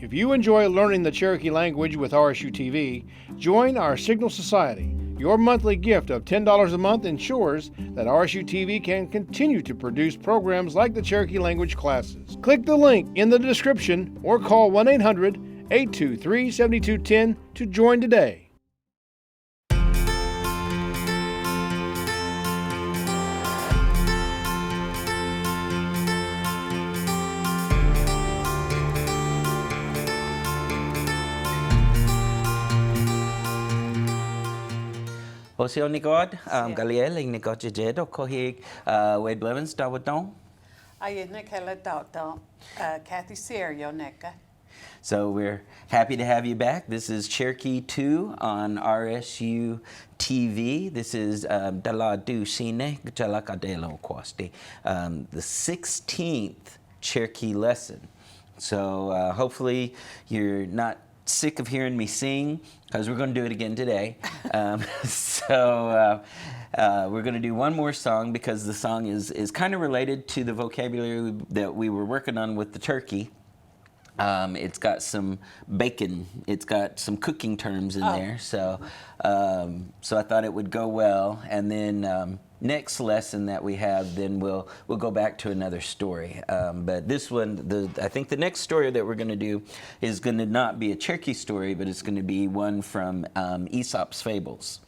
If you enjoy learning the Cherokee language with RSU TV, join our Signal Society. Your monthly gift of $10 a month ensures that RSU TV can continue to produce programs like the Cherokee language classes. Click the link in the description or call 1-800-823-7210 to join today. Osio Nigod, Galiel, Nigod Jedo, Kohig, Wade Blevins, Dawadon. Kathy Serio Neka. So we're happy to have you back. This is Cherokee 2 on RSU TV. This is Daladu Shine Jalakadelo Quasti, the 16th Cherokee lesson. So hopefully you're not sick of hearing me sing, because we're going to do it again today. We're going to do one more song, because the song is kind of related to the vocabulary that we were working on with the turkey. It's got some bacon, it's got some cooking terms in there, so I thought it would go well. And then next lesson that we have, then we'll go back to another story. But this one, I think the next story that we're going to do is going to not be a Cherokee story, but it's going to be one from Aesop's Fables.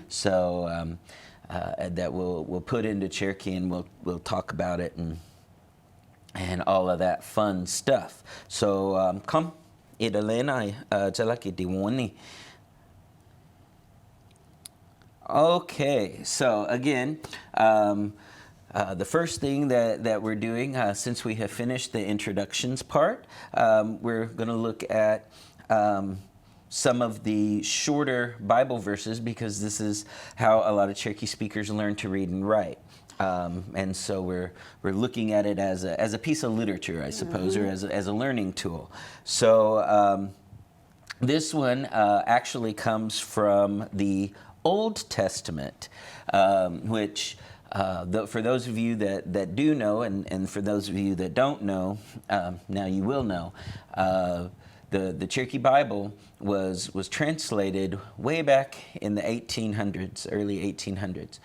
So that we'll put into Cherokee, and we'll talk about it and all of that fun stuff. So come, Idalena, Jalaki Diwani. Okay, so again, the first thing that we're doing, since we have finished the introductions part, we're going to look at some of the shorter Bible verses, because this is how a lot of Cherokee speakers learn to read and write. And so we're looking at it as a piece of literature, I suppose, or as a learning tool. So this one actually comes from the Old Testament, which for those of you that do know, and for those of you that don't know, now you will know, the Cherokee Bible was translated way back in the 1800s, early 1800s.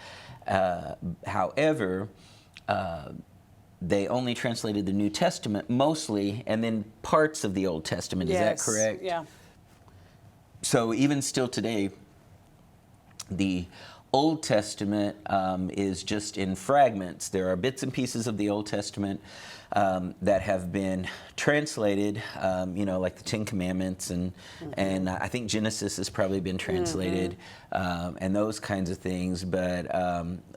However, they only translated the New Testament mostly, and then parts of the Old Testament. Is that correct? Yeah. So even still today, the Old Testament is just in fragments. There are bits and pieces of the Old Testament that have been translated, like the Ten Commandments, and I think Genesis has probably been translated, and those kinds of things. But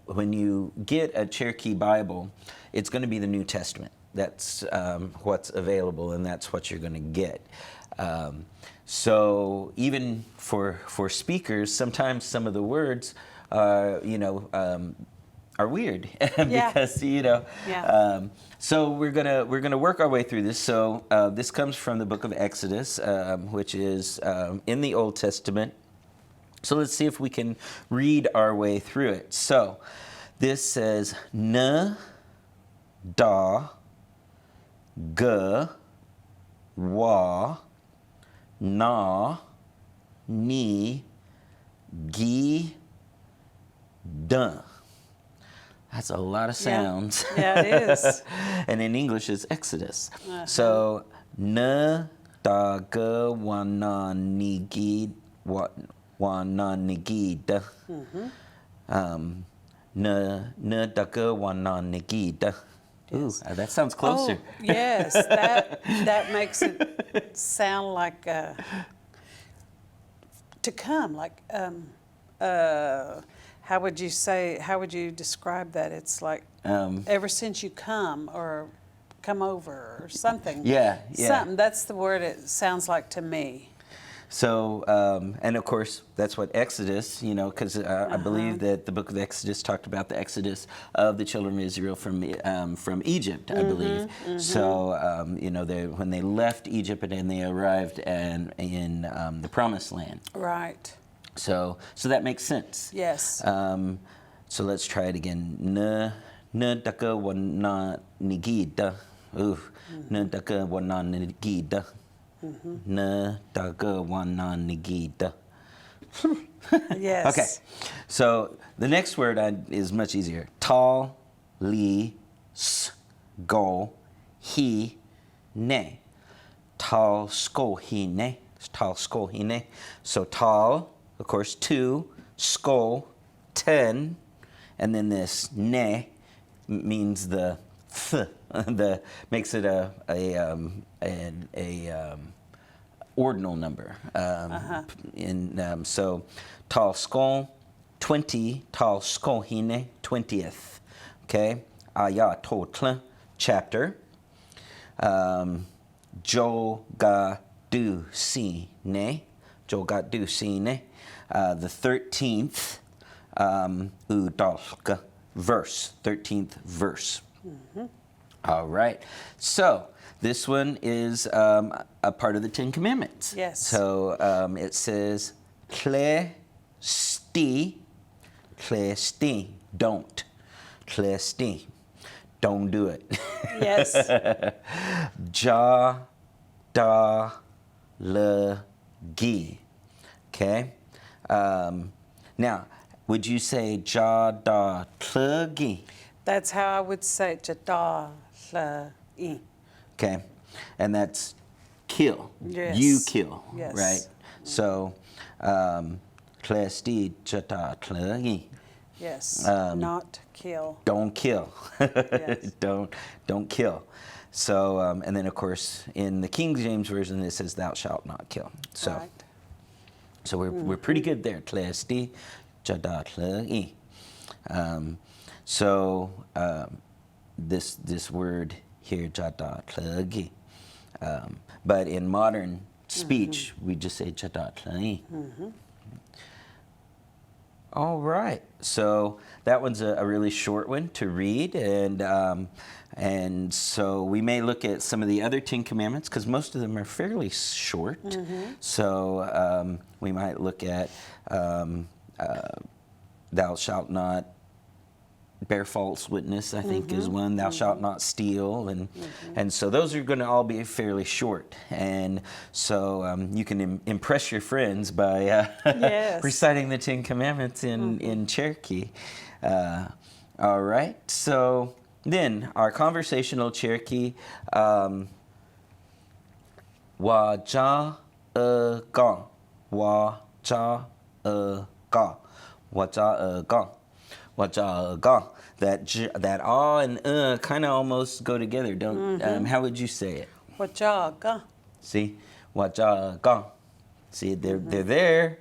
when you get a Cherokee Bible, it's going to be the New Testament. That's what's available, and that's what you're going to get. So even for speakers, sometimes some of the words are weird because so we're gonna work our way through this. So this comes from the book of Exodus, which is in the Old Testament. So let's see if we can read our way through it. So this says na da ga wa na ni gi dun. That's a lot of sounds. Yeah, it is. And in English, it's Exodus. So, na da ga wa na ni gi wa na ni gi da. Na da ga wa na ni gi da. Ooh, that sounds closer. Oh, yes, that makes it sound like to come, like how would you describe that? It's like ever since you come, or come over, or something. Yeah. Something, that's the word it sounds like to me. So, and of course, that's what Exodus, because I believe that the book of Exodus talked about the exodus of the children of Israel from Egypt, I believe. So, when they left Egypt and they arrived in the Promised Land. Right. So that makes sense. Yes. So let's try it again. Na daka wa na nigida. Ooh. Na daka wa na nigida. Na daga wana nigida. Yes. Okay, so the next word is much easier. Tal, li, s, go, he, ne. Tal, sko, he, ne. Tal, sko, he, ne. So tal, of course, 2, sko, 10, and then this ne means the th, the makes it a ordinal number. So tal skol 20, tal skol hine 20th. Okay, aya totla chapter. Jo ga du si ne, jo ga du si ne. The 13th udalka verse, 13th verse. All right. So this one is a part of the Ten Commandments. Yes. So it says, cle sti, don't. Cle sti, don't do it. Yes. Ja da le gi. Okay. Now, would you say ja da tle gi? That's how I would say jada la I. Okay, and that's kill. Yes. You kill, Yes. right? So, klesti jata klegi. Yes. Not kill. Don't kill. Yes. Don't kill. So, and then of course in the King James version it says "Thou shalt not kill." So, Right. so we're pretty good there. Klesti jata klegi. So this word here, jada tlagi. But in modern speech, we just say jada tlagi. All right. So that one's a really short one to read, and so we may look at some of the other 10 Commandments because most of them are fairly short. So we might look at "Thou shalt not bear false witness," I think is one. "Thou shalt not steal," and so those are going to all be fairly short, and so you can impress your friends by Yes. reciting the 10 Commandments in Cherokee. All right, so then our conversational Cherokee, wa ja ga, wa ja ga, wa ja ga. Wajaga. That ah and kind of almost go together, don't? How would you say it? Wajaga. See, wajaga. See, they're there,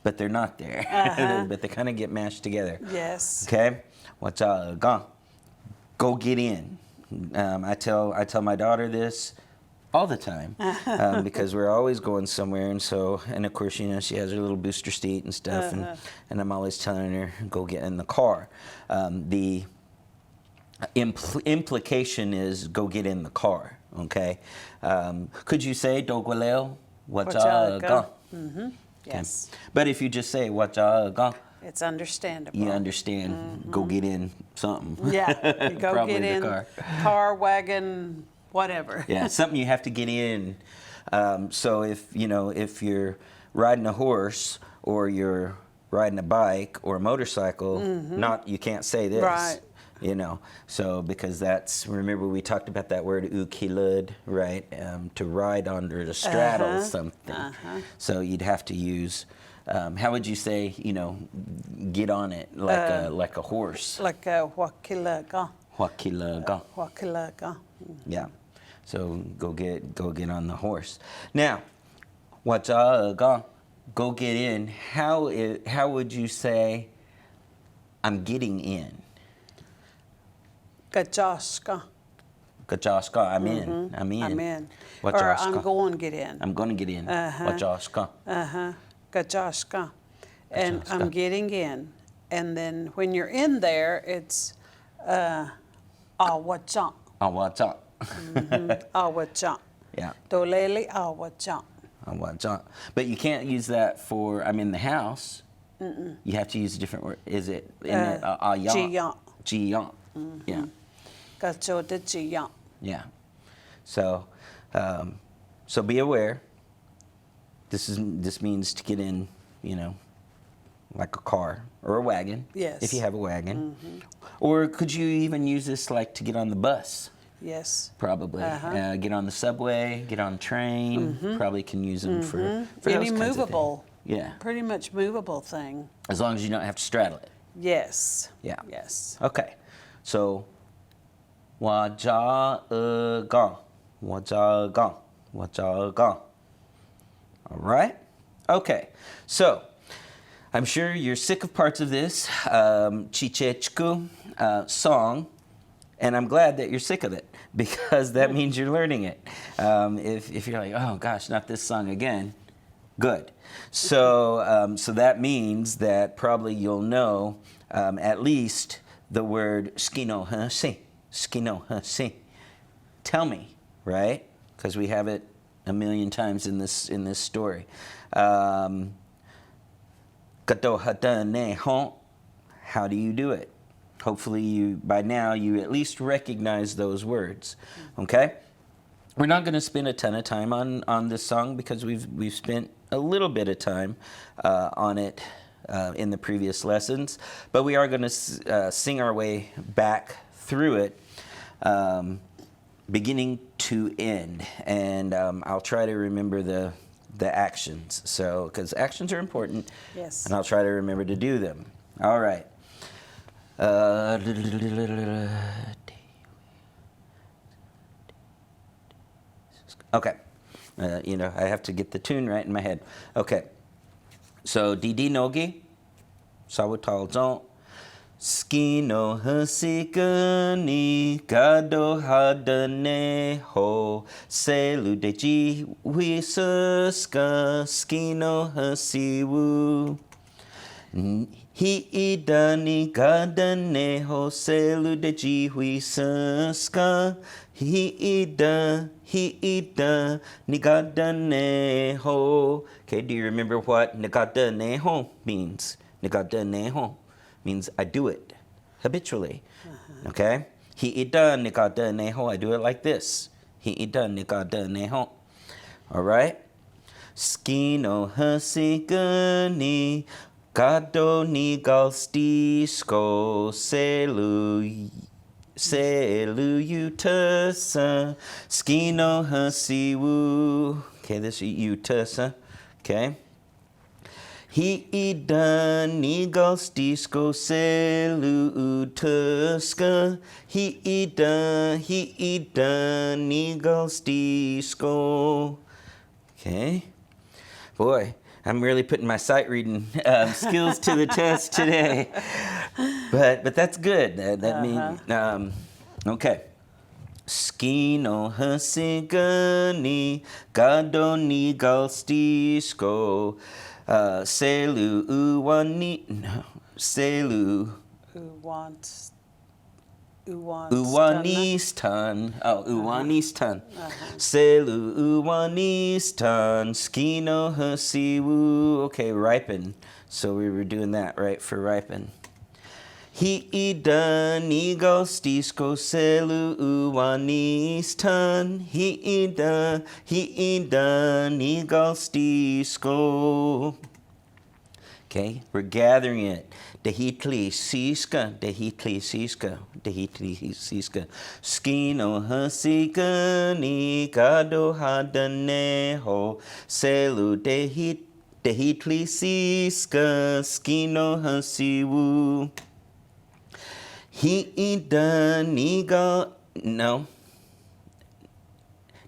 but they're not there. But they kind of get mashed together. Yes. Okay, wajaga. Go get in. I tell my daughter this all the time because we're always going somewhere, and of course, she has her little booster seat and stuff, and I'm always telling her, go get in the car. The implication is go get in the car, okay? Could you say dogwaleo wajaga? Yes. But if you just say wajaga, It's understandable. you understand, go get in something. Yeah. You go Probably get the in car. wagon, whatever. Yeah, something you have to get in. So if you're riding a horse or you're riding a bike or a motorcycle, you can't say this. Right. So because remember we talked about that word ukilud, right? To ride under, to straddle something. So you'd have to use, how would you say, get on it like a horse? Like a wakilaga. Wakilaga. Wakilaga. Yeah. So go get on the horse. Now, wajaga, go get in. How would you say I'm getting in? Gajaska. Gajaska, I'm in. I'm in. I'm in. Or Wajaska. I'm going to get in. I'm going to get in. Wajaska. Gajaska. And I'm getting in. And then when you're in there, it's awajan. Awaja. Awajan. Yeah. Dolele awajan. Awaja. But you can't use that for I'm in the house. You have to use a different word. Is it in Jiyan. Jiyan. Yeah. Gajoda jiyan. Yeah. So So be aware. This means to get in, like a car or a wagon. Yes. If you have a wagon. Mm-hmm. Or could you even use this like to get on the bus? Yes. Probably. Get on the subway, get on the train. Mm-hmm. Probably can use them for any those kinds movable. Of things. Yeah. Pretty much movable thing. As long as you don't have to straddle it. Yes. Yeah. Yes. Okay. So, 我家刚, 我家刚, 我家刚. All right? Okay. So, I'm sure you're sick of parts of this Chichechku song, and I'm glad that you're sick of it because that means you're learning it. If you're like, oh gosh, not this song again, good. So that means that probably you'll know at least the word skino hasi, skino hasi. Tell me, right? Because we have it a million times in this story. How do you do it? Hopefully by now you at least recognize those words. Okay? We're not going to spend a ton of time on this song because we've spent a little bit of time on it in the previous lessons, but we are going to sing our way back through it, beginning to end, and I'll try to remember the actions. So, because actions are important, yes, and I'll try to remember to do them. All right. Okay. I have to get the tune right in my head. Okay. So, Didi Nogi, Sawatal Zon, Skino Hasikani, Gado Hadane Ho, Selu Deji Wisaska, Skino Hasiwu. Hi idani gadane ho selu de jihui saska. Hi ida nigadane ho. Okay, do you remember what nigadane ho means? Nigadane ho means I do it habitually. Okay? Hi ida nigadane ho. I do it like this. Hi ida nigadane ho. All right? Skino hasigani. Gado nigal stisko selu utasa skino hasiwu. Okay, this is utasa. Okay. He ida nigal stisko selu utaska. He ida nigal stisko. Okay. Boy, I'm really putting my sight reading skills to the test today, but that's good. That means okay. Skino hasigani gadoni galstisko selu uwani selu Uwanistan. Oh, Uwanistan. Selu Uwanistan. Skino hasiwu. Okay, ripen. So we were doing that, right, for ripen. Hi ida nigal stisko selu Uwanistan. Hi ida nigal stisko. Okay, we're gathering it. Dehitli siska, dehitli siska, dehitli siska. Skino hasika ni gado hadaneho. Selu dehitli siska, skino hasiwu. Hiida niga, no.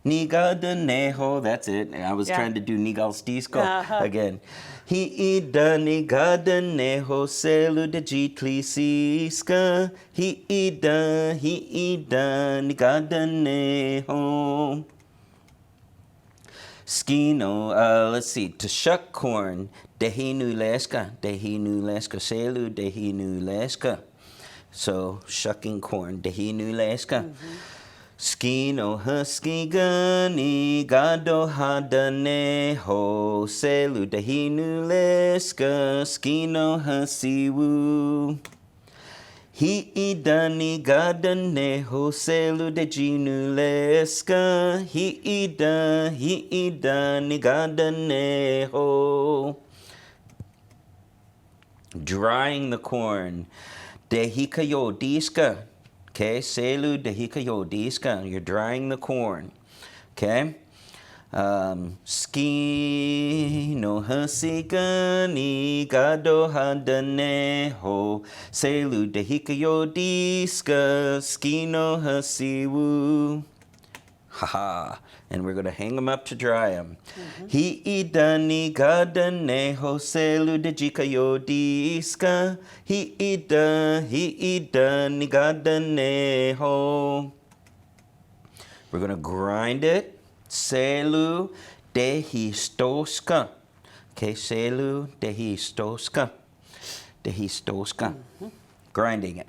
Nigadaneho, that's it. I was trying to do nigal stisko again. Hiida nigadaneho selu de jitlisiska. Hiida nigadaneho. Skino, let's see, to shuck corn. Dehinu leska, selu dehinu leska. So, shucking corn, dehinu leska. Skino haskigani gado hadaneho selu dehinu leska skino hasiwu. Hiidani gadane hoselu de ginuleska. Hiidani gadane ho. Drying the corn. Dehikayo diska. Okay, selu dehikayo diska. You're drying the corn. Okay. Ski no hasikani gado hadane ho selu dehikayo diska ski no hasiwu. Haha. And we're going to hang them up to dry them. Hiidani gadane ho selu dehikayo diska hiidani gadane ho. We're going to grind it. Selu dehistoska. Okay, selu dehistoska. Dehistoska. Grinding it.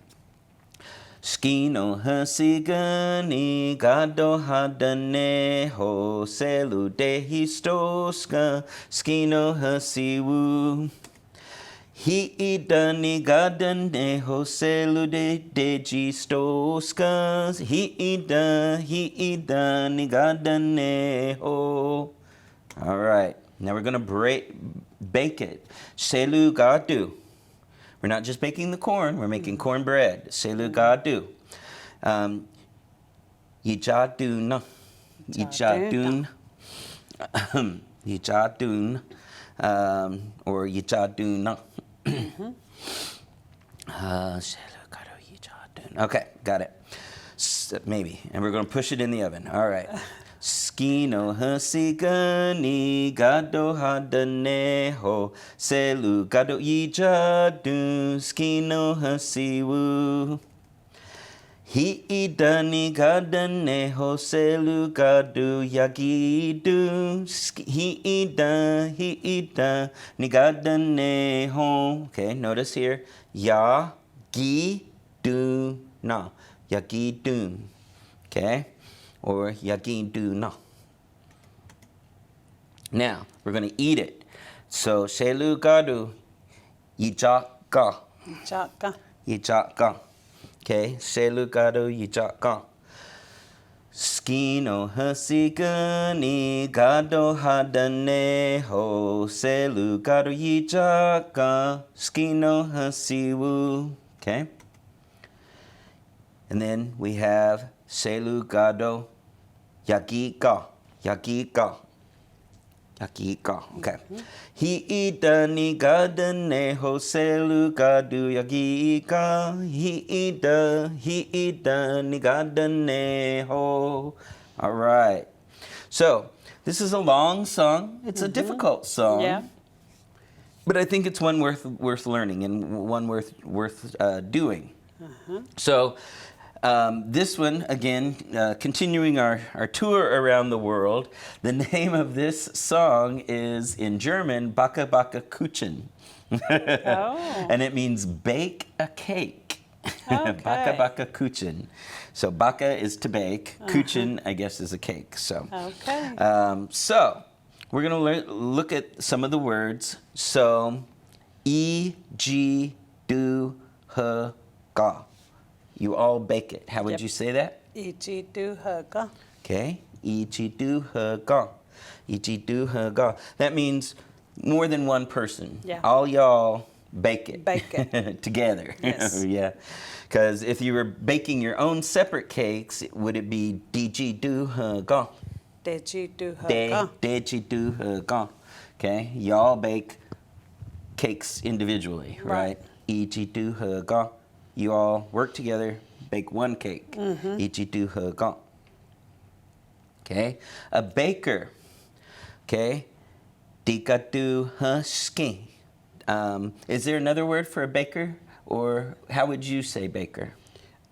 Skino hasigani gado hadane ho selu dehistoska. Skino hasiwu. Hiidani gadane ho selu dejistoska. Hiidani gadane ho. All right. Now we're going to bake it. Selu gadu. We're not just baking the corn. We're making cornbread. Selu gadu. Yijadun. Yijadun. Yijadun. Or yijadun. Okay, got it. Maybe. And we're going to push it in the oven. All right. Skino hasigani gado hadane ho selu gado yijadu skino hasiwu. Hiidani gadane ho selu gadu yagidu hiida ni gadane ho. Okay, notice here yagidu na yagidu. Okay, or yagidu na. Now we're going to eat it. So selu gadu yijaka. Yijaka. Okay, selu gado yijaka. Skino hasigani gado hadane ho selu gado yijaka. Skino hasiwu. Okay. And then we have selu gado yagika. Yagika. Yagika. Okay. Hiidani gadane ho selu gadu yagika. Hiidani gadane ho. All right. So this is a long song. It's a difficult song. Yeah. But I think it's one worth learning and one worth doing. So this one, again, continuing our tour around the world, the name of this song is in German, Backe Backe Kuchen. And it means bake a cake. Okay. Backe Backe Kuchen. So Backe is to bake, Kuchen, I guess, is a cake. So, Okay. So we're going to look at some of the words. So, E-G, do, H, ga. You all bake it. How would you say that? Ichiduhaga. Okay. Ichiduhaga. Ichiduhaga. That means more than one person. Yeah. All y'all bake it. Bake it. Together. Yes. Yeah. Because if you were baking your own separate cakes, would it be Dijiduhaga? Dejiduhaga. Dijiduhaga. Okay. Y'all bake cakes individually, right? Ichiduhaga. You all work together, bake one cake. Ichiduhaga. Okay. A baker. Okay. Dikaduhaski. Is there another word for a baker? Or how would you say baker?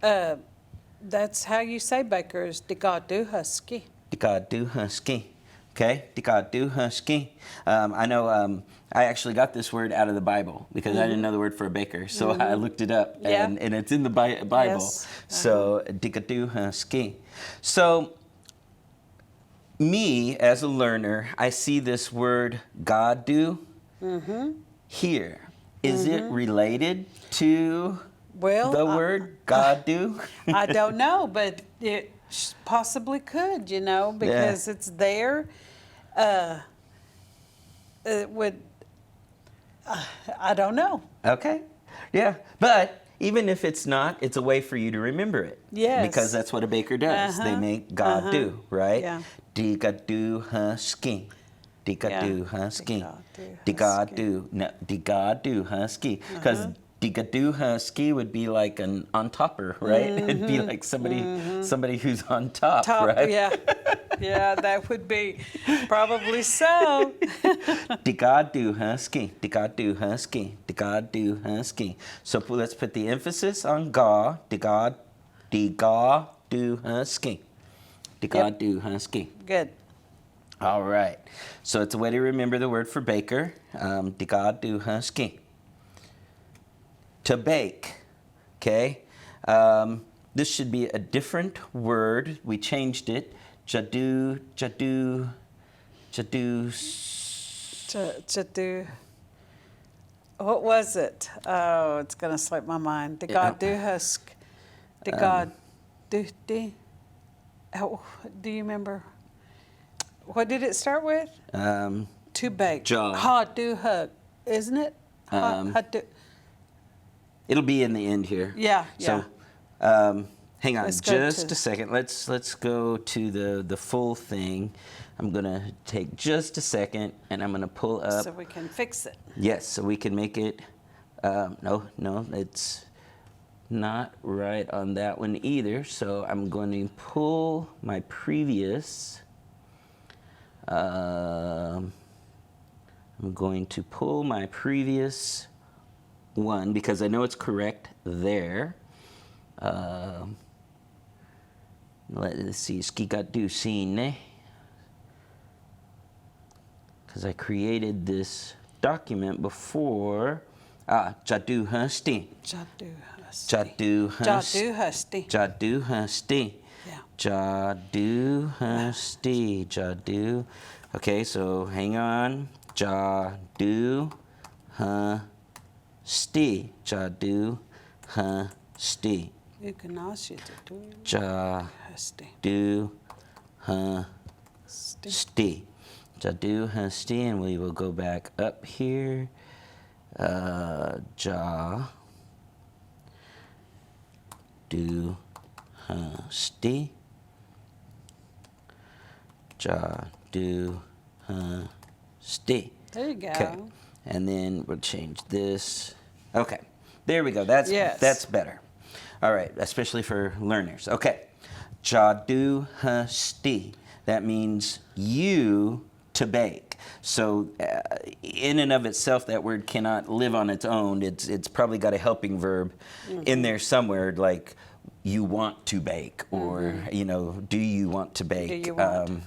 That's how you say baker is digaduhaski. Dikaduhaski. Okay, dikaduhaski. I know I actually got this word out of the Bible because I didn't know the word for a baker. So I looked it up and it's in the Bible. Yes. So dikaduhaski. So me as a learner, I see this word gadu here. Is it related to Well, the word God do? I don't know, but it possibly could, because it's there. It would, I don't know. Okay. Yeah. But even if it's not, it's a way for you to remember it. Yes. Because that's what a baker does. They make God do, right? Yeah. Diga do husky. Diga do husky. Diga do. No, diga do husky. Because diga do husky would be like an on topper, right? It'd be like somebody who's on top, right? Yeah. Yeah, that would be probably so. Diga do husky. Diga do husky. Diga do husky. So let's put the emphasis on ga. Diga do husky. Diga do husky. Good. All right. So it's a way to remember the word for baker. Diga do husky. To bake. Okay. This should be a different word. We changed it. Jadu. What was it? Oh, it's going to slip my mind. The God do husk. The God do. Oh, do you remember? What did it start with? To bake. Ja. Ha do hug, isn't it? Ha do. It'll be in the end here. Yeah. So, hang on Let's go just a second. Let's go to the full thing. I'm gonna take just a second, and I'm gonna pull up. So we can fix it. Yes, so we can make it. No, it's not right on that one either. So I'm going to pull my previous. I'm going to pull my previous one because I know it's correct there. Let's see, skikatu sine. Because I created this document before. Jadu hasti. Jadu husti. Jadu hasti. Jadu husti. Jadu hasti. Yeah. Jadu hasti. Jadu. Okay, so hang on. Jadu hasti. Jadu hasti. Jadu hasti. Jadu hasti, and we will go back up here. Jadu hasti. Jadu hasti. There you go. Okay, and then we'll change this. Okay, there we go. That's better. All right, especially for learners. Okay, Jadu hasti. That means you to bake. So in and of itself, that word cannot live on its own. It's probably got a helping verb in there somewhere, like you want to bake, or do you want to bake? Do you want?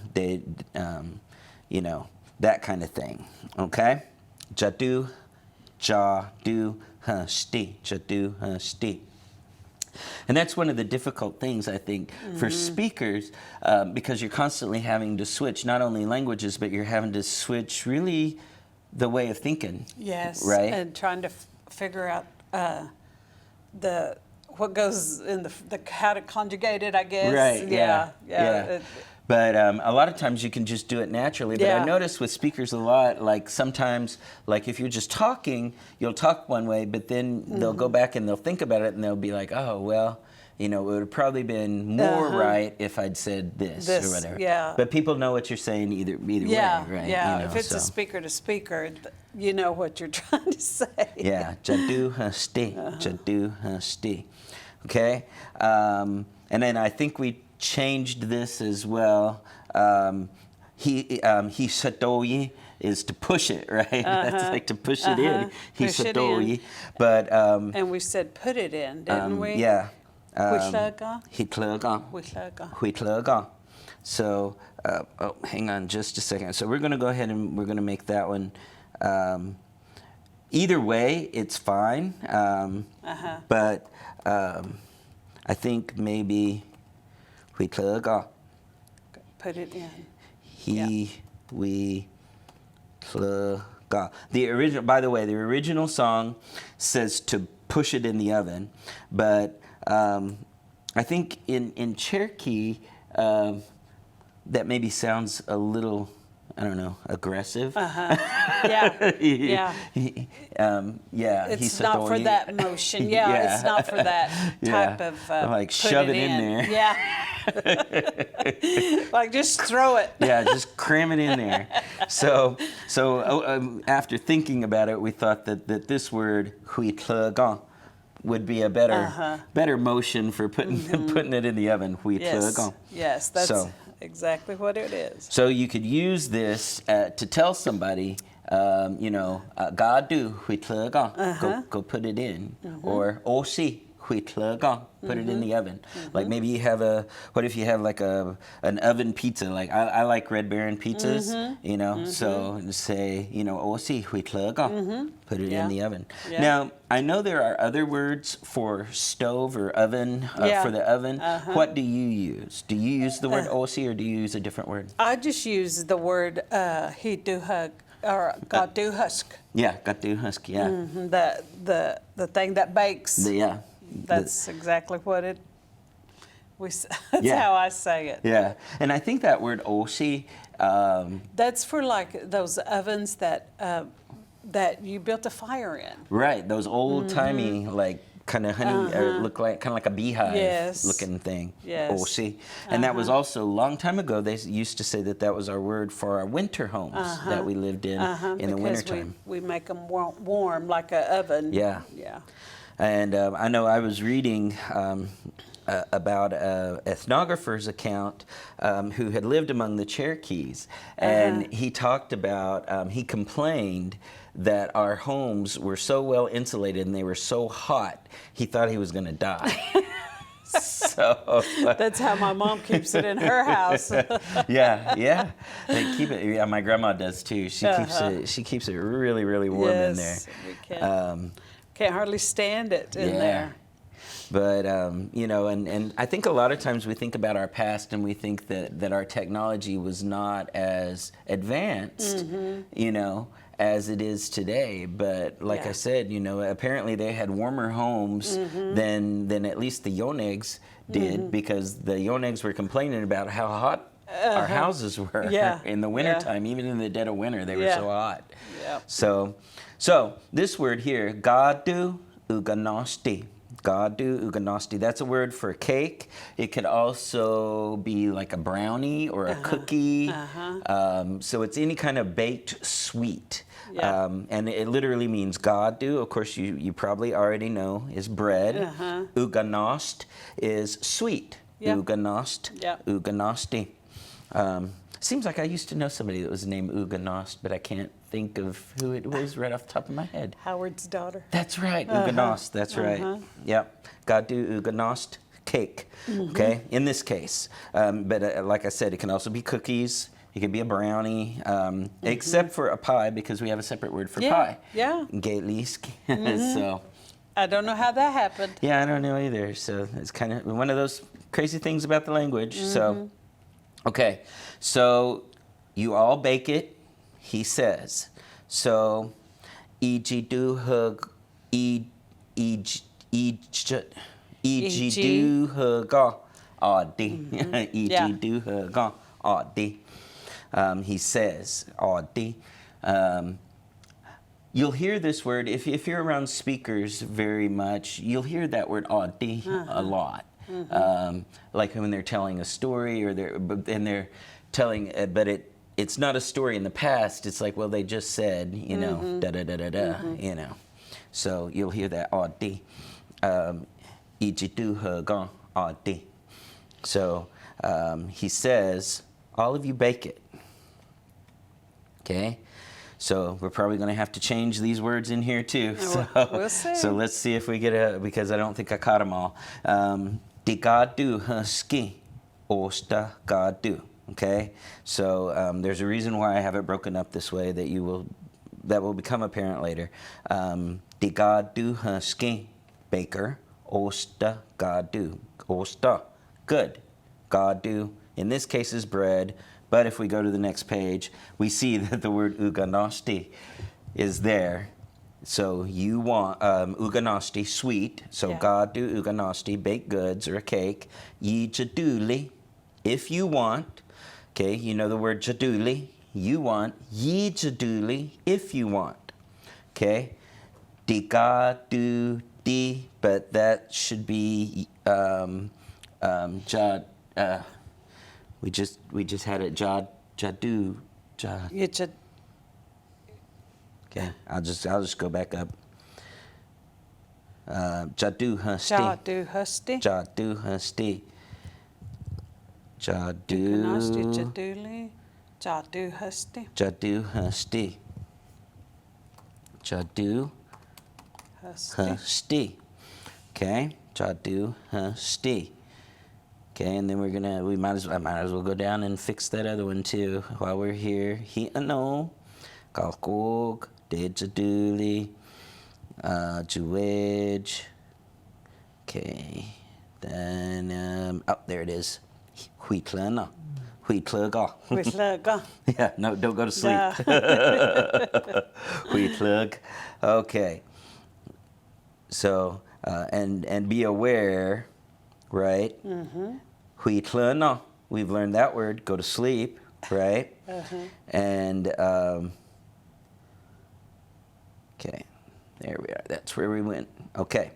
That kind of thing. Okay, Jadu hasti. Jadu hasti. And that's one of the difficult things, I think, for speakers, because you're constantly having to switch not only languages, but you're having to switch really the way of thinking. Yes. Right? And trying to figure out what goes in the how to conjugate it, I guess. Right. Yeah. But a lot of times you can just do it naturally. But I notice with speakers a lot, like sometimes, like if you're just talking, you'll talk one way, but then they'll go back and they'll think about it and they'll be like, oh, well, it would have probably been more right if I'd said this or whatever. Yeah. But people know what you're saying either way, right? Yeah. If it's a speaker to speaker, you know what you're trying to say. Yeah. Jadu hasti. Jadu hasti. Okay. And then I think we changed this as well. He satoyi is to push it, right? That's like to push it in. He satoyi. But and we said put it in, didn't we? Yeah. Huitlaga. Huitlaga. So hang on just a second. So we're going to go ahead and we're going to make that one. Either way, it's fine. But I think maybe Huitlaga. Put it in. We ga. The original, by the way, the original song says to push it in the oven, but I think in Cherokee that maybe sounds a little, I don't know, aggressive. Yeah. Yeah. Yeah. It's not for that motion. Yeah, it's not for that type of like put shove it in there. Yeah. Like just throw it. Yeah, just cram it in there. So after thinking about it, we thought that this word hui tlegang would be a better motion for putting it in the oven. Hui tlegang. Yes, that's exactly what it is. So you could use this to tell somebody, ga du hui tlegang, go put it in, or osi hui tlegang, put it in the oven. Like maybe you have what if you have like an oven pizza? Like I like Red Baron pizzas, so say, osi hui tlegang, put it in the oven. Yeah. Now, I know there are other words for stove or oven, for the oven. What do you use? Do you use the word osi or do you use a different word? I just use the word hiduhug or gaduhusk. Yeah, gaduhusk, yeah. The thing that bakes. Yeah. That's exactly what that's how I say it. Yeah, and I think that word osi. That's for like those ovens that you built a fire in. Right, those old timey like kind of honey, look like kind of like a beehive looking thing. Yes. Osi, and that was also a long time ago. They used to say that was our word for our winter homes that we lived in the wintertime. We make them warm like an oven. Yeah. Yeah. And I know I was reading about an ethnographer's account who had lived among the Cherokees, and he talked about, he complained that our homes were so well insulated and they were so hot, he thought he was going to die. So that's how my mom keeps it in her house. yeah. They keep it. Yeah, my grandma does too. She keeps it really, really warm in there. Yes, we can. Can't hardly stand it in there. But, and I think a lot of times we think about our past and we think that our technology was not as advanced, as it is today. But like I said, apparently they had warmer homes than at least the Yonegs did, because the Yonegs were complaining about how hot our houses were in the wintertime. Even in the dead of winter, they were so hot. Yeah. So this word here, gadu uganosti. Gadu uganosti. That's a word for cake. It could also be like a brownie or a cookie. So it's any kind of baked sweet. Yeah. And it literally means gadu. Of course, you probably already know is bread. Uganost is sweet. Uganost. Uganosti. Seems like I used to know somebody that was named Uganost, but I can't think of who it was right off the top of my head. Howard's daughter. That's right, Uganost. That's right. Yep. Gadu Uganost cake. Okay, in this case. But like I said, it can also be cookies. It could be a brownie, except for a pie, because we have a separate word for pie. Yeah. Gaelisk. So. I don't know how that happened. Yeah, I don't know either. So it's kind of one of those crazy things about the language. So, okay. So you all bake it, he says. So, ijidu hug, ijidu huga adi, ijidu huga adi. He says adi. You'll hear this word if you're around speakers very much. You'll hear that word adi a lot. Like when they're telling a story, or they're telling, but it's not a story in the past. It's like, well, they just said, da da da da da, So you'll hear that adi, ijidu hagan adi. So he says, all of you bake it. Okay. So we're probably going to have to change these words in here too. So, we'll see. So let's see if we get because I don't think I caught them all. Digadu husky osta gadu. Okay. So there's a reason why I have it broken up this way that will become apparent later. Digadu husky baker osta gadu. Osta good. Gadu in this case is bread. But if we go to the next page, we see that the word uganosti is there. So you want uganosti, sweet. So Yeah. gadu uganosti, baked goods or a cake. Yi jaduli, if you want. Okay, you know the word jaduli. You want. Yi jaduli, if you want. Okay. Di gadu di, but that should be jad. We just had it jadu. You should. Okay, I'll just go back up. Jadu hasti. Jadu husty. Jadu hasti. Ukanasti Jadu. jaduli. Jadu husty. Jadu hasti. Jadu Husty. hasti. Okay, jadu hasti. Okay, and then I might as well go down and fix that other one too while we're here. He ano. Kalkog. Dejaduli, Juwej. Okay, then there it is. Huitlana, Huitluga. With lug. Yeah, no, don't go to sleep. Yeah. Huitlug. Okay. So and be aware, right? Huitlana. We've learned that word. Go to sleep, right? And okay, there we are. That's where we went. Okay.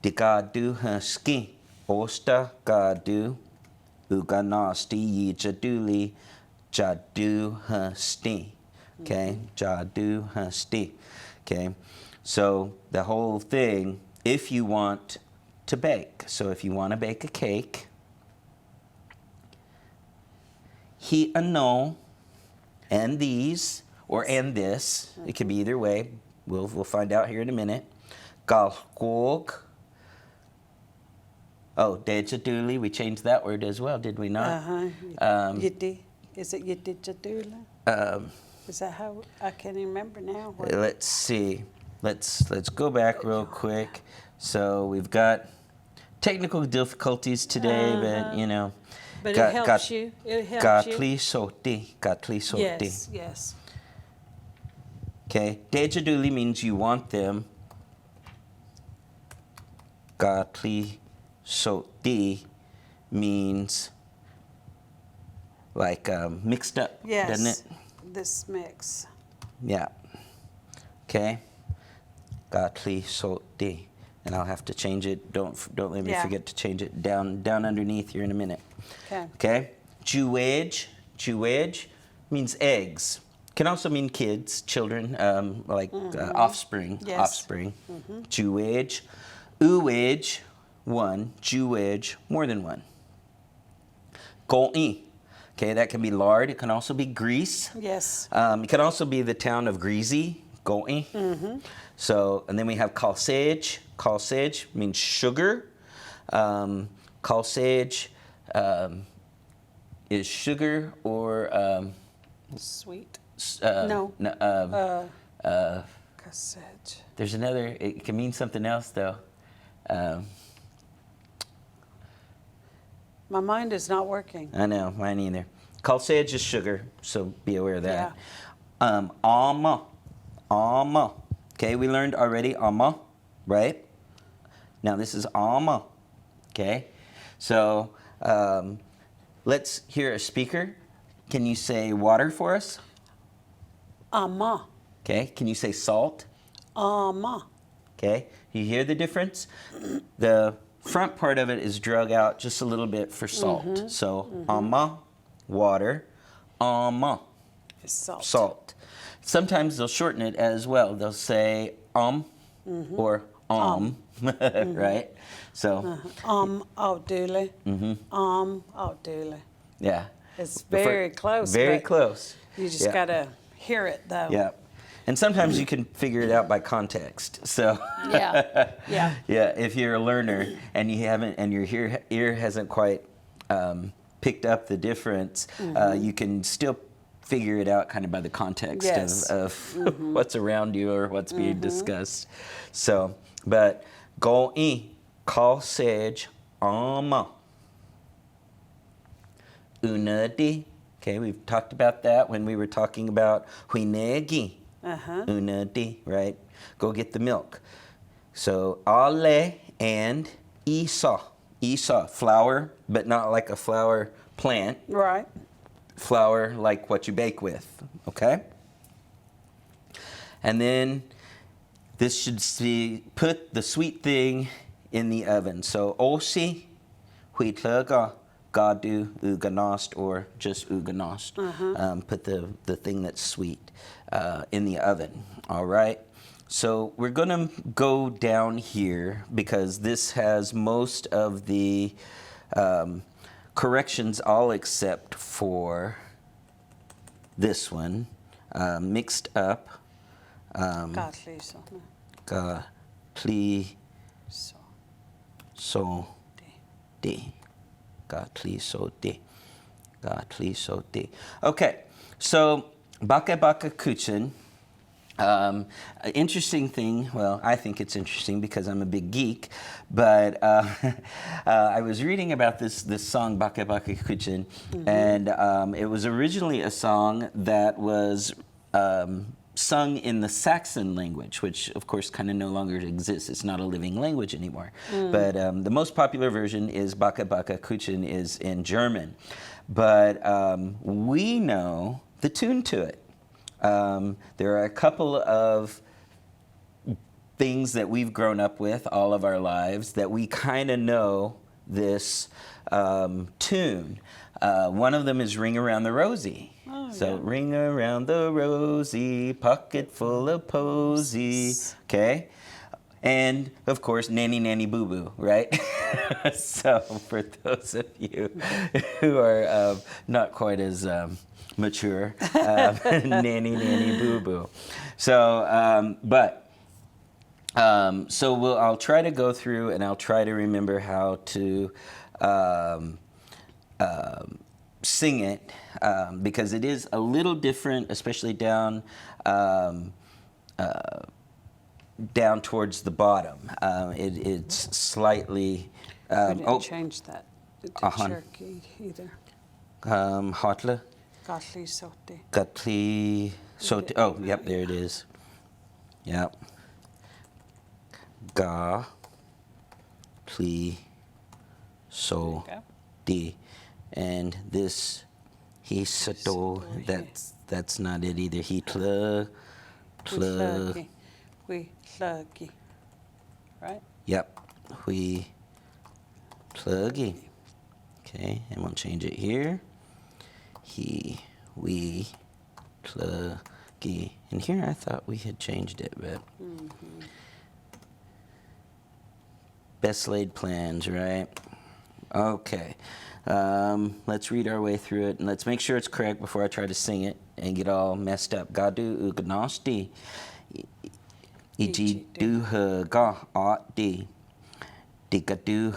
Dikadu husky, osta gadu, uganasti yi jaduli, jadu husty. Okay, jadu husty. Okay, so the whole thing, if you want to bake, so if you want to bake a cake, he ano, and these, or and this, it could be either way. We'll find out here in a minute. Galkog. Oh, dejaduli. We changed that word as well, did we not? Yiddi. Is it yiddi jadula? Is that how? I can't even remember now. Let's see. Let's go back real quick. So we've got technical difficulties today, but you know. But it helps you. It helps you. Gatli soti. Gatli soti. Yes, yes. Okay. Dejaduli means you want them. Gatli soti means like mixed up, Yes. doesn't it? This mix. Yeah. Okay. Gatli soti. And I'll have to change it. Don't let me forget to change it down underneath here in a minute. Okay. Okay. Juwej means eggs. Can also mean kids, children, like offspring. Yes. Offspring. Juwej. Uwej, one. Juwej, more than one. Gol'i. Okay, that can be lard. It can also be grease. Yes. It can also be the town of Greasy, Gol'i. So, and then we have kalsage. Kalsage means sugar. Kalsage is sugar or Sweet. no. Cassage. There's another. It can mean something else though. My mind is not working. I know, mine either. Kalsage is sugar, so be aware of that. Yeah. Alma. Okay, we learned already alma, right? Now this is alma. Okay, so let's hear a speaker. Can you say water for us? Ama. Okay, can you say salt? Ama. Okay, you hear the difference? The front part of it is drug out just a little bit for salt. So ama, water, ama, It's salt. salt. Sometimes they'll shorten it as well. They'll say or right? So Outdooley. Outdooley. yeah, It's very close. very but close. You just Yeah. gotta hear it though. Yeah, and sometimes you can figure it out by context. So Yeah. Yeah. yeah, if you're a learner and you haven't, and your ear hasn't quite picked up the difference, you can still figure it out kind of by the context Yes. of what's around you or what's being discussed. So, but gol'i, kalsage, ama, unadi. Okay, we've talked about that when we were talking about huinegi. Una di, right? Go get the milk. So ale and isa. Isa, flour, but not like a flour plant. Right. Flour like what you bake with, okay? And then this should see, put the sweet thing in the oven. So osi, huitlega, gadu, uganost, or just uganost. Put the thing that's sweet in the oven, all right? So we're going to go down here because this has most of the corrections, all except for this one, mixed up. Gatliso. Ga, pli, So. so, De. de. Ga, pli, so, de. Ga, pli, so, de. Okay, so baka baka kuchen. Interesting thing, well, I think it's interesting because I'm a big geek, but I was reading about this song, Baka Baka Kuchen, and it was originally a song that was sung in the Saxon language, which of course kind of no longer exists. It's not a living language anymore. But the most popular version is Baka Baka Kuchen is in German. But we know the tune to it. There are a couple of things that we've grown up with all of our lives that we kind of know this tune. One of them is Ring Around the Rosie. Oh, So yeah. ring around the rosy, pocket full of posy, okay? And of course, Nanny Nanny Boo Boo, right? So for those of you who are not quite as mature, Nanny Nanny Boo Boo. So, I'll try to go through and I'll try to remember how to sing it because it is a little different, especially down towards the bottom. It's slightly. We didn't change that to Cherokee either. Hotla, Gatliso. Gatli, so. Oh, yep, there it is. Yep. Ga, pli, so, There you go. di, and this he sato. That's not it either. He plug. We sluggy. Right? Yep, we pluggy. Okay, and we'll change it here. He, we, pluggy. And here I thought we had changed it, but best laid plans, right? Okay, let's read our way through it and let's make sure it's correct before I try to sing it and get all messed up. Gadu ugnosti. Iji duha ga at di. Digadu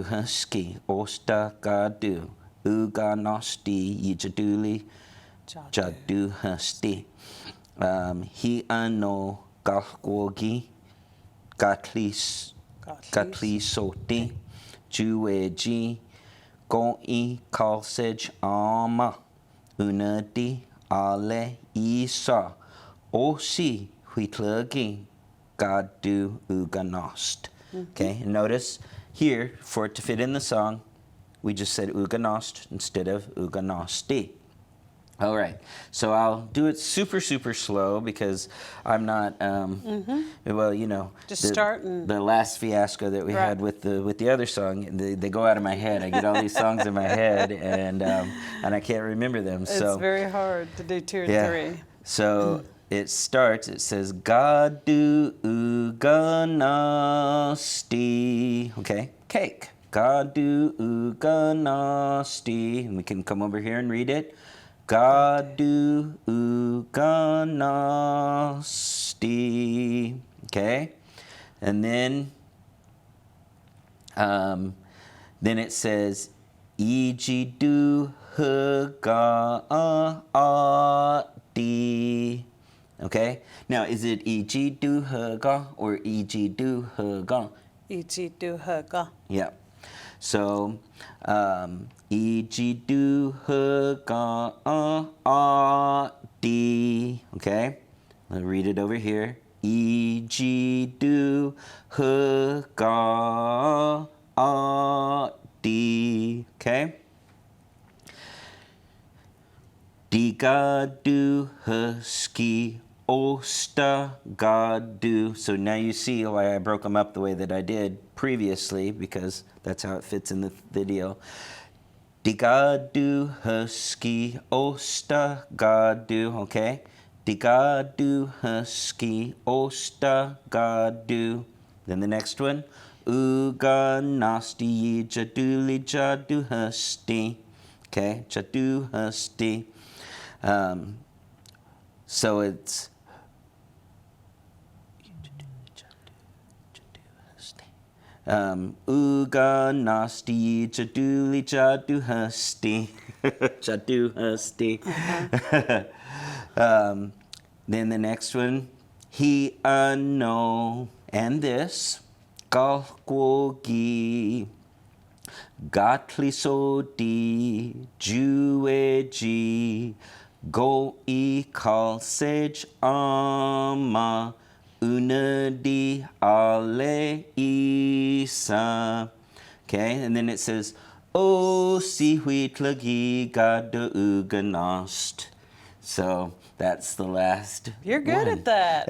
husky. Osta gadu. Uga nosti yijaduli. Jadu husty. He ano galgogi. Gatlis soti. Jueji. Goi kalsej ama. Unadi ale isa. Osi. Huitlagi, gadu uganost. Okay, and notice here, for it to fit in the song, we just said uganost instead of uganosti. All right, so I'll do it super, super slow because I'm not, well, you know, Just start and- the last fiasco that we had with the other song, they go out of my head. I get all these songs in my head and I can't remember them. It's So very hard to do two or three. So it starts, it says, Gadu uganasti. Okay, cake. Gadu uganasti. And we can come over here and read it. Gadu uganasti. Okay, and then it says, Ijidu hugadi. Okay, now is it Ijidu huga or Ijidu huga? Ijidu huga. Yep. So, Ijidu huga di. Okay? I'll read it over here. E, G, do, H, ga, a, D. Okay? D, ga, do, H, ski, osta, ga, do. So now you see why I broke them up the way that I did previously, because that's how it fits in the video. D, ga, do, H, ski, osta, ga, do. Okay? Di ga do husky osta ga do. Then the next one. Uga nasty jaduli jadu husty. Okay, jadu husty. So it's Uga nasty jaduli jadu husty. Jadu husty. Then the next one, he no, and this, galkwogi, gatlisodi, jueji, go e kalsej ama, unadi ale isa. Okay, and then it says, o si huitlagi gada uganast. So that's the last. You're good at that.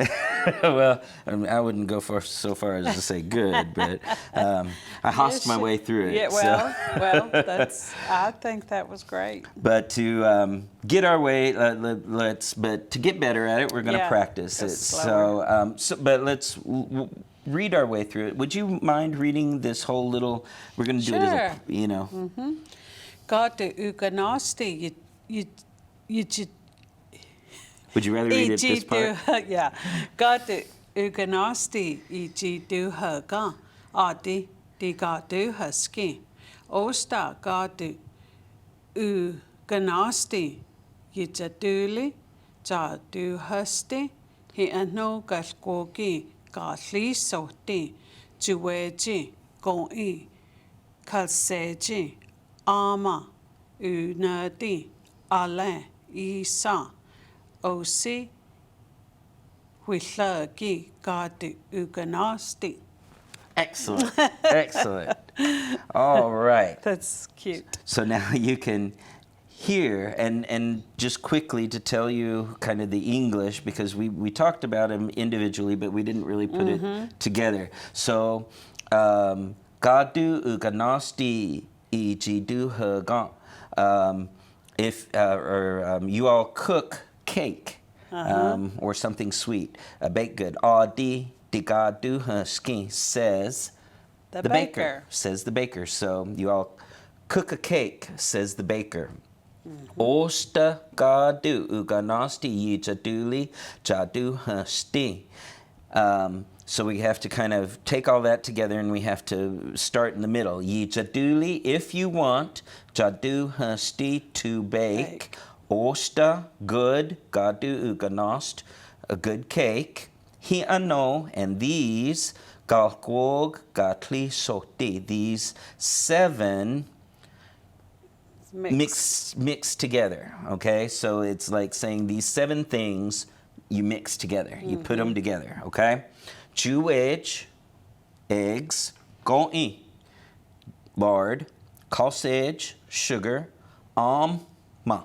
Well, I wouldn't go so far as to say good, but I hossed my way through it. Yeah, so. well, I think that was great. But to get our way, but to get better at it, we're going to practice it. Slower. But let's read our way through it. Would you mind reading this whole little? We're going to do it as a, God to uganasti, you. Would you rather read it this part? Yeah. God to uganasti, iji do haga, adi, di God do husky. Osta God to uganasti, yijaduli, ja do husty, he ano galkogi, gatli soti, jueji, goi, kalseji, ama, unadi, ale, isa. Osi, huilagi, gadi, uganasti. Excellent. Excellent. All right. That's cute. So now you can hear, and just quickly to tell you kind of the English, because we talked about them individually, but we didn't really put it together. So, gadu uganasti ijidu hagan. If you all cook cake or something sweet, a baked good. Adi digadu husky says the baker. Says the baker. So you all cook a cake, says the baker. Osta gadu uganasti yijaduli jadu husti. So we have to kind of take all that together, and we have to start in the middle. Yijaduli, if you want, jadu husti, to bake. Osta, good, gadu uganost, a good cake. Hi ano, and these, galkwog gatli soti, these 7 mixed together. Okay, so it's like saying these 7 things you mix together. You put them together. Okay, juej, eggs, goi, lard, sausage, sugar, ma,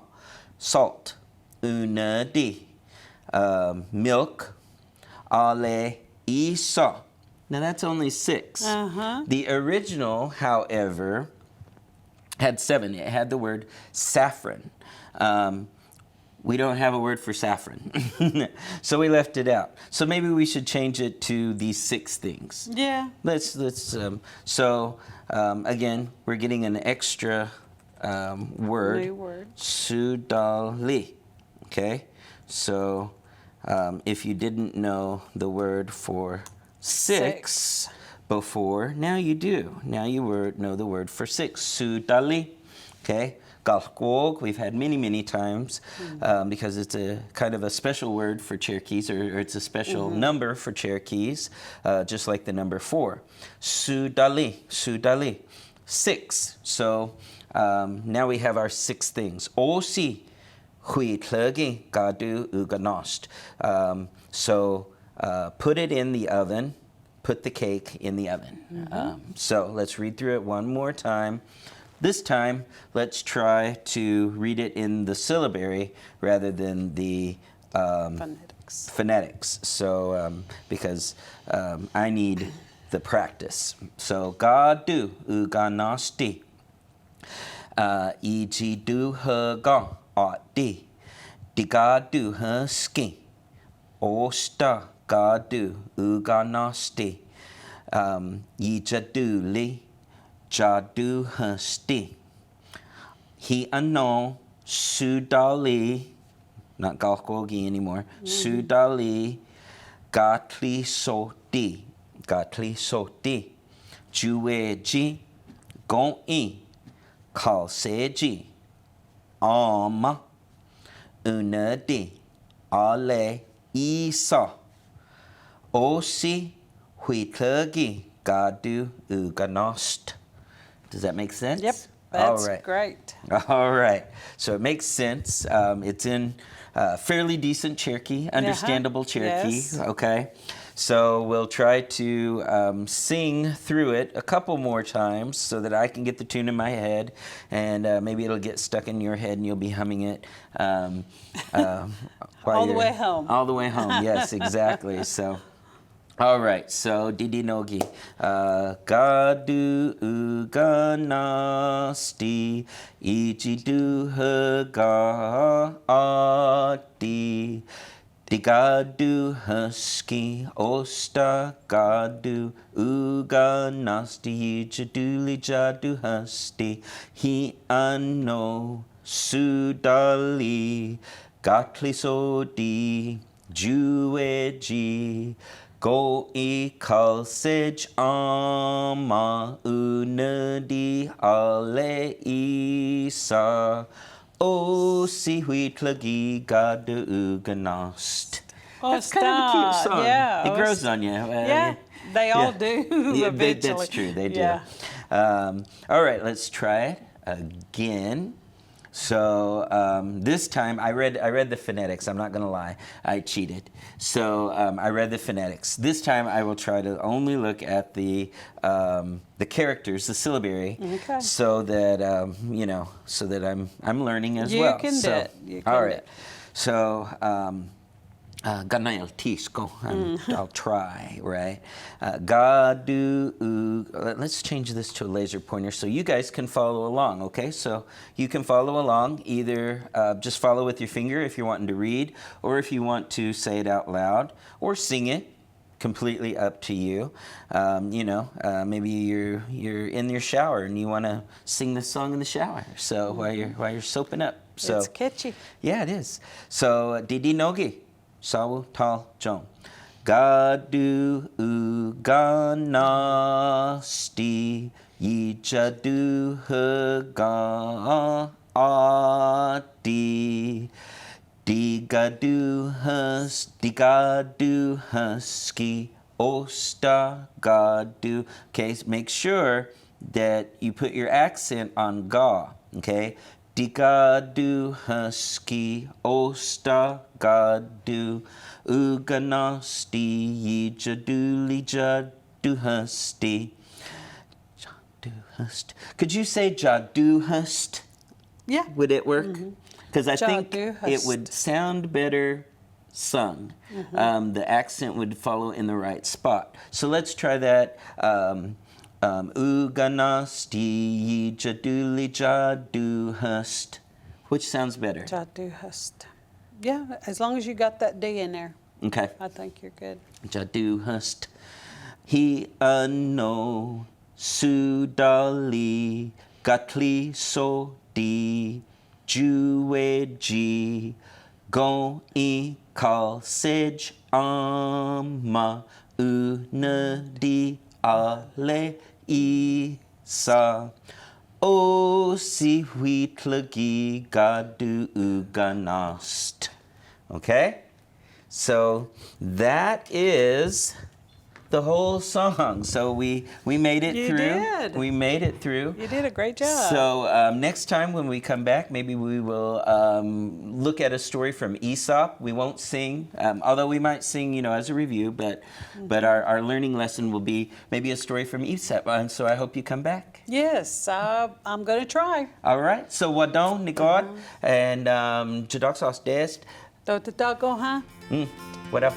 salt, unadi, milk, ale, isa. Now that's only 6. The original, however, had 7. It had the word saffron. We don't have a word for saffron, so we left it out. So maybe we should change it to these 6 things. Yeah. Let's. Again, we're getting an extra word. New word. Sudali. Okay. So if you didn't know the word for 6 before, now you do. Now you know the word for 6. Sudali. Okay. Galkwog, we've had many times because it's a kind of a special word for Cherokees, or it's a special number for Cherokees, just like the number 4. Sudali, 6. So now we have our 6 things. Osi, Hui tlegi gadu uganost. So put it in the oven. Put the cake in the oven. So let's read through it one more time. This time, let's try to read it in the syllabary rather than the phonetics. So because I need the practice. So gadu uganosti. Iji du ga ati. Digadu ski. Osta gadu uganosti. Yijaduli jadu hasti. He ano sudali. Not galkogi anymore. Sudali gatli soti. Gatli soti. Jueji gon-i. Kalseji. Ama. Unadi. Ale. Isa. Osi. Huitlagi. Gadu. Uganost. Does that make sense? Yep. That's great. All right. So it makes sense. It's in fairly decent Cherokee, understandable Cherokee. Yes. Okay. So we'll try to sing through it a couple more times so that I can get the tune in my head, and maybe it'll get stuck in your head and you'll be humming it. All the way home. All the way home. Yes, exactly. So. All right, so Didi Nogi. Gadu uganasti, ichidu haga ati. Digadu husky, osta gadu uganasti, ichiduli jadu husty. He ano sudali, gatli sodi, jueji. Go e kalsej ama unadi ale isa. O si huitlagi gadu uganost. Oh, That's kind of a cute song. Yeah, It grows on you. Yeah, they all do Yeah, eventually. that's true. They do. Yeah. All right, let's try it again. So this time I read the phonetics. I'm not going to lie. I cheated. So I read the phonetics. This time I will try to only look at the characters, the syllabary, Okay. so that so that I'm learning as well. You can do it. You can all do right. it. So Ganail Tisco. I'll try, right? Gadu. Let's change this to a laser pointer so you guys can follow along, okay? So you can follow along. Either just follow with your finger if you're wanting to read, or if you want to say it out loud, or sing it. Completely up to you. Maybe you're in your shower and you want to sing this song in the shower. So while you're soaping up. So It's catchy. yeah, it is. So Didi Nogi. Sawu Tal Jong. Gadu uganasti yijadu haga ati. Digadu husky osta gadu. Okay, so make sure that you put your accent on ga. Okay. Digadu husky osta gadu uganasti yijaduli jadu husty. Jadu hust. Could you say jadu hust? Yeah. Would it work? Because I think Jadu it hust. would sound better sung. The accent would follow in the right spot. So let's try that. Uganasti jaduli jadu hust. Which sounds better? Jadu hust. Yeah, as long as you got that D in there, Okay. I think you're good. Jadu hust. He ano sudali gatli so di jueji go I call sej ama unadi ale isa. O si huitlagi gadu uganost. Okay? So that is the whole song. So we made it You through. did. We made it through. You did a great job. So next time when we come back, maybe we will look at a story from Aesop. We won't sing, although we might sing, you know, as a review. But our learning lesson will be maybe a story from Aesop. And so I hope you come back. Yes, I'm going to try. All right. So wadon nigod and jadoxos dest. Go, huh? What up?